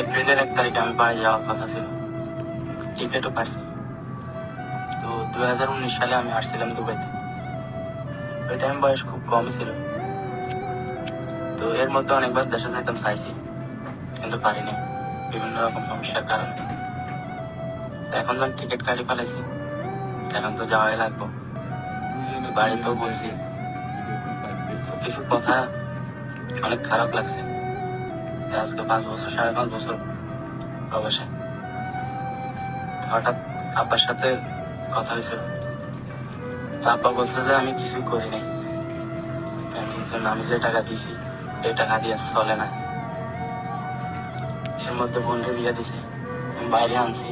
এপ্রিলের 1 তারিখে আমি বাড়ি যাওয়ার কথা ছিল, টিকিটও পাইছি। তো 2019 সালে আমি আসছিলাম দুবাইতে। ওই টাইম বয়স খুব কমই ছিল। তো এর মধ্যে অনেকবার দেশে যাইতাম চাইছি, কিন্তু পারিনি বিভিন্ন রকম সমস্যার কারণে। এখন যখন টিকিট কাটি ফেলেছি, এখন তো যাওয়াই লাগবো। বাড়িতেও বলছি, কিছু কথা অনেক খারাপ লাগছে। আজকে 5 বছর 5.5 বছর প্রবাসে। হঠাৎ আব্বার সাথে কথা হয়েছিল। আব্বা বলছে যে আমি কিছু করি নাই, আমি যে টাকা দিছি এই টাকা দিয়ে চলে না। এর মধ্যে বন্ধু বিয়ে দিছে, বাইরে আনছি।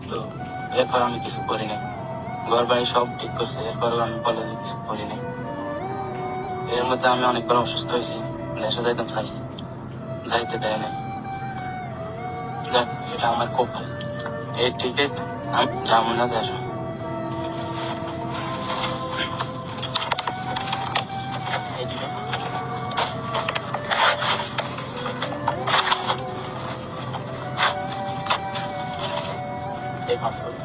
তো এরপর আমি কিছু করি নাই, ঘর বাড়ি সব ঠিক করছে, এরপরও আমি কলেজে কিছু করি নাই। এর মধ্যে আমি অনেকবার অসুস্থ হয়েছি, দেশে যাইতাম চাইছি, যাইতে দেয় নাই। যাক, এটা আমার কপাল। এই টিকিট আমি যাবো না দেশে। এই টিকিট এই পাসপোর্ট